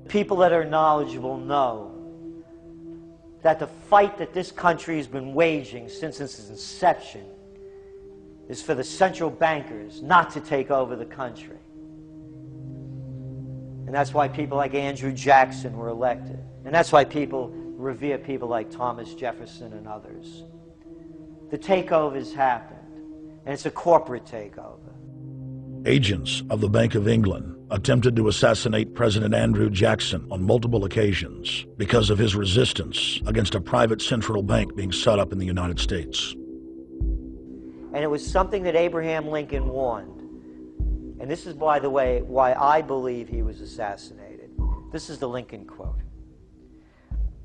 People that are knowledgeable know that the fight that this country has been waging since its inception is for the central bankers not to take over the country. And that's why people like Andrew Jackson were elected. And that's why people revere people like Thomas Jefferson and others. The takeover has happened, and it's a corporate takeover. Agents of the Bank of England attempted to assassinate President Andrew Jackson on multiple occasions because of his resistance against a private central bank being set up in the United States. And it was something that Abraham Lincoln warned. And this is, by the way, why I believe he was assassinated. This is the Lincoln quote.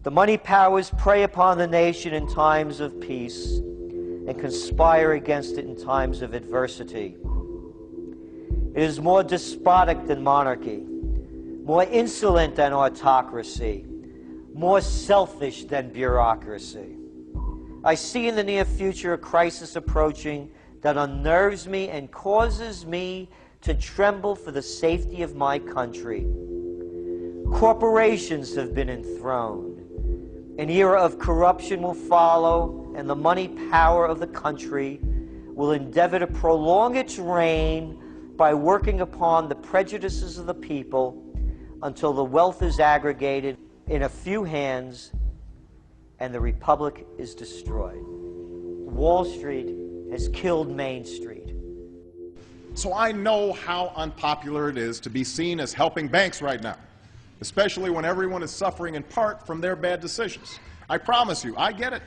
The money powers prey upon the nation in times of peace and conspire against it in times of adversity. It is more despotic than monarchy, more insolent than autocracy, more selfish than bureaucracy. I see in the near future a crisis approaching that unnerves me and causes me to tremble for the safety of my country. Corporations have been enthroned. An era of corruption will follow, and the money power of the country will endeavor to prolong its reign by working upon the prejudices of the people until the wealth is aggregated in a few hands and the republic is destroyed. Wall Street has killed Main Street. So I know how unpopular it is to be seen as helping banks right now, especially when everyone is suffering in part from their bad decisions. I promise you, I get it.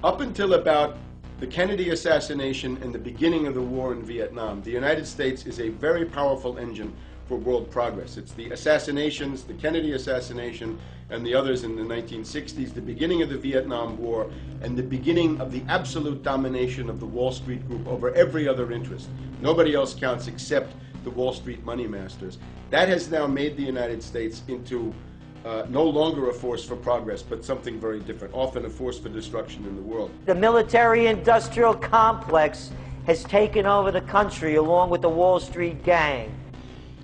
Up until about the Kennedy assassination and the beginning of the war in Vietnam, the United States is a very powerful engine for world progress. It's the assassinations, the Kennedy assassination, and the others in the 1960s, the beginning of the Vietnam War, and the beginning of the absolute domination of the Wall Street Group over every other interest. Nobody else counts except the Wall Street money masters. That has now made the United States into no longer a force for progress, but something very different, often a force for destruction in the world. The military-industrial complex has taken over the country along with the Wall Street gang.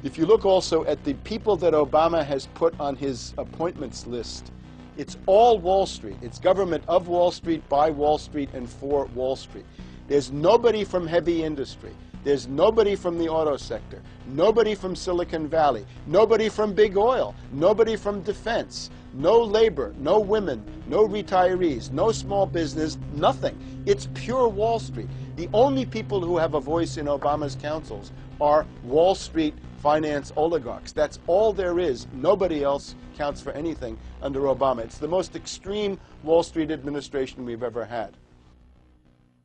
If you look also at the people that Obama has put on his appointments list, it's all Wall Street. It's government of Wall Street, by Wall Street, and for Wall Street. There's nobody from heavy industry. There's nobody from the auto sector, nobody from Silicon Valley, nobody from big oil, nobody from defense, no labor, no women, no retirees, no small business, nothing. It's pure Wall Street. The only people who have a voice in Obama's councils are Wall Street finance oligarchs. That's all there is. Nobody else counts for anything under Obama. It's the most extreme Wall Street administration we've ever had.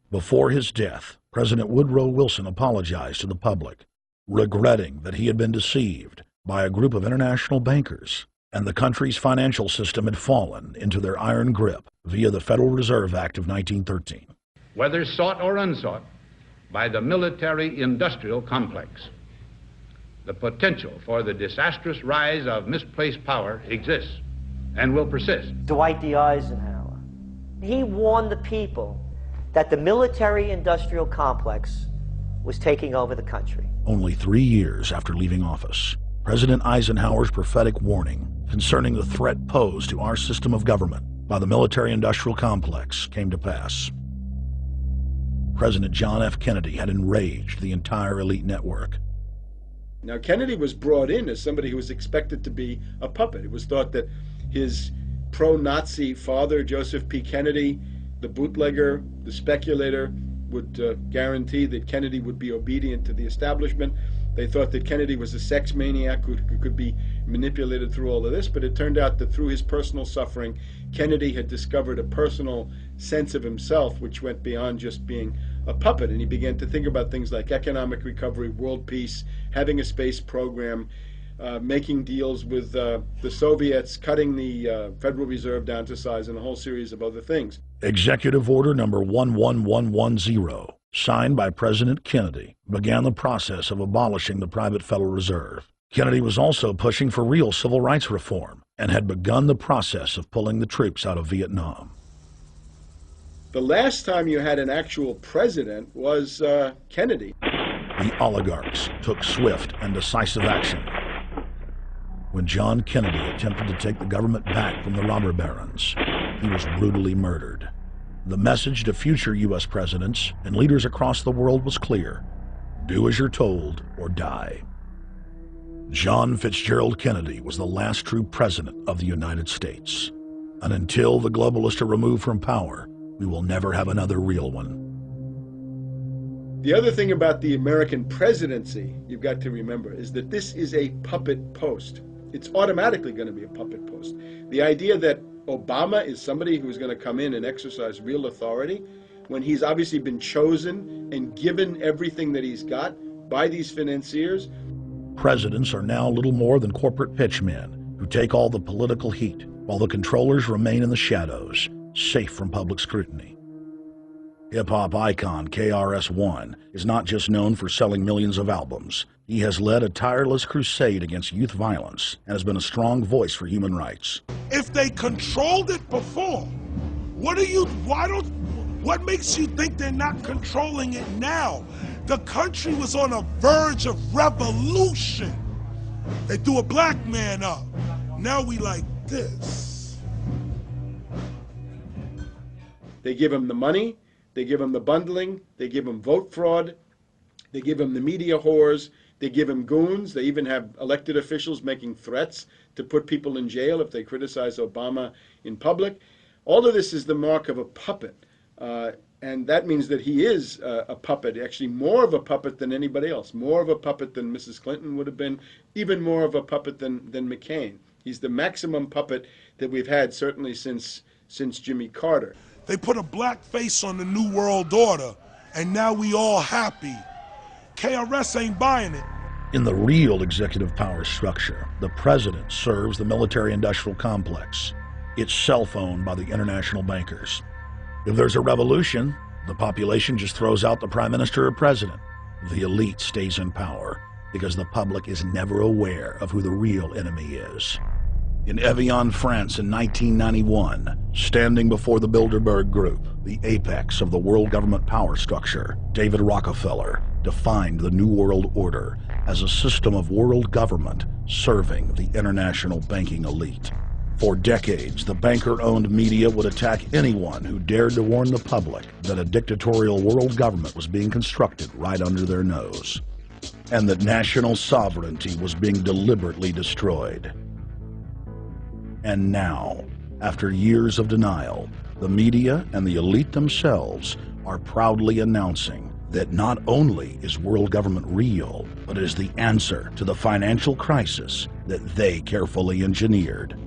Before his death, President Woodrow Wilson apologized to the public, regretting that he had been deceived by a group of international bankers and the country's financial system had fallen into their iron grip via the Federal Reserve Act of 1913. Whether sought or unsought by the military-industrial complex, the potential for the disastrous rise of misplaced power exists and will persist. Dwight D. Eisenhower, he warned the people that the military-industrial complex was taking over the country. Only 3 years after leaving office, President Eisenhower's prophetic warning concerning the threat posed to our system of government by the military-industrial complex came to pass. President John F. Kennedy had enraged the entire elite network. Now, Kennedy was brought in as somebody who was expected to be a puppet. It was thought that his pro-Nazi father, Joseph P. Kennedy, the bootlegger, the speculator, would guarantee that Kennedy would be obedient to the establishment. They thought that Kennedy was a sex maniac who could be manipulated through all of this, but it turned out that through his personal suffering, Kennedy had discovered a personal sense of himself which went beyond just being a puppet, and he began to think about things like economic recovery, world peace, having a space program, making deals with the Soviets, cutting the Federal Reserve down to size, and a whole series of other things. Executive Order number 11110, signed by President Kennedy, began the process of abolishing the private Federal Reserve. Kennedy was also pushing for real civil rights reform and had begun the process of pulling the troops out of Vietnam. The last time you had an actual president was Kennedy. The oligarchs took swift and decisive action. when John Kennedy attempted to take the government back from the robber barons. He was brutally murdered. The message to future U.S. presidents and leaders across the world was clear: do as you're told or die. John Fitzgerald Kennedy was the last true president of the United States. And until the globalists are removed from power, we will never have another real one. The other thing about the American presidency you've got to remember is that this is a puppet post. It's automatically going to be a puppet post. The idea that Obama is somebody who's going to come in and exercise real authority when he's obviously been chosen and given everything that he's got by these financiers. Presidents are now little more than corporate pitchmen who take all the political heat, while the controllers remain in the shadows, safe from public scrutiny. Hip-hop icon KRS-One is not just known for selling millions of albums. He has led a tireless crusade against youth violence and has been a strong voice for human rights. If they controlled it before, what makes you think they're not controlling it now? The country was on a verge of revolution. They threw a black man up. Now we like this. They give him the money, they give him the bundling, they give him vote fraud, they give him the media whores, they give him goons. They even have elected officials making threats to put people in jail if they criticize Obama in public. All of this is the mark of a puppet. And that means that he is a puppet, actually more of a puppet than anybody else, more of a puppet than Mrs. Clinton would have been, even more of a puppet than McCain. He's the maximum puppet that we've had certainly since Jimmy Carter. They put a black face on the New World Order, and now we all happy. KRS ain't buying it. In the real executive power structure, the president serves the military-industrial complex. It's self-owned by the international bankers. If there's a revolution, the population just throws out the prime minister or president. The elite stays in power because the public is never aware of who the real enemy is. In Evian, France in 1991, standing before the Bilderberg Group, the apex of the world government power structure, David Rockefeller defined the New World Order as a system of world government serving the international banking elite. For decades, the banker-owned media would attack anyone who dared to warn the public that a dictatorial world government was being constructed right under their nose, and that national sovereignty was being deliberately destroyed. And now, after years of denial, the media and the elite themselves are proudly announcing that not only is world government real, but is the answer to the financial crisis that they carefully engineered.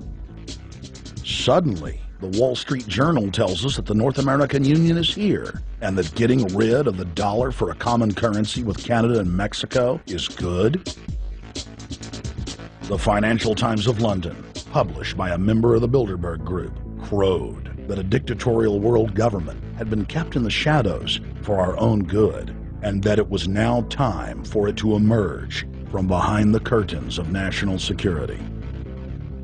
Suddenly, the Wall Street Journal tells us that the North American Union is here, and that getting rid of the dollar for a common currency with Canada and Mexico is good. The Financial Times of London, published by a member of the Bilderberg Group, crowed that a dictatorial world government had been kept in the shadows for our own good, and that it was now time for it to emerge from behind the curtains of national security.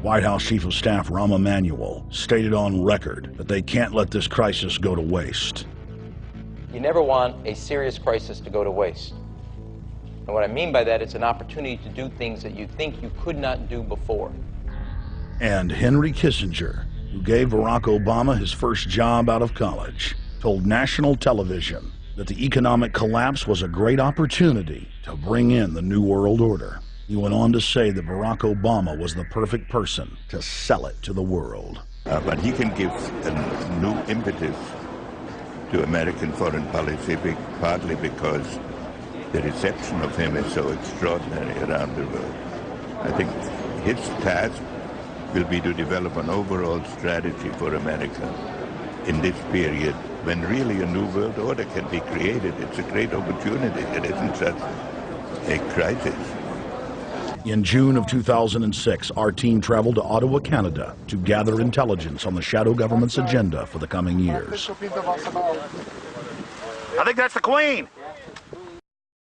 White House Chief of Staff Rahm Emanuel stated on record that they can't let this crisis go to waste. You never want a serious crisis to go to waste. And what I mean by that, it's an opportunity to do things that you think you could not do before. And Henry Kissinger, who gave Barack Obama his first job out of college, told national television that the economic collapse was a great opportunity to bring in the New World Order. He went on to say that Barack Obama was the perfect person to sell it to the world. But he can give a new impetus to American foreign policy, partly because the reception of him is so extraordinary around the world. I think his task will be to develop an overall strategy for America in this period when really a new world order can be created. It's a great opportunity. It isn't just a crisis. In June of 2006, our team traveled to Ottawa, Canada, to gather intelligence on the shadow government's agenda for the coming years. I think that's the Queen.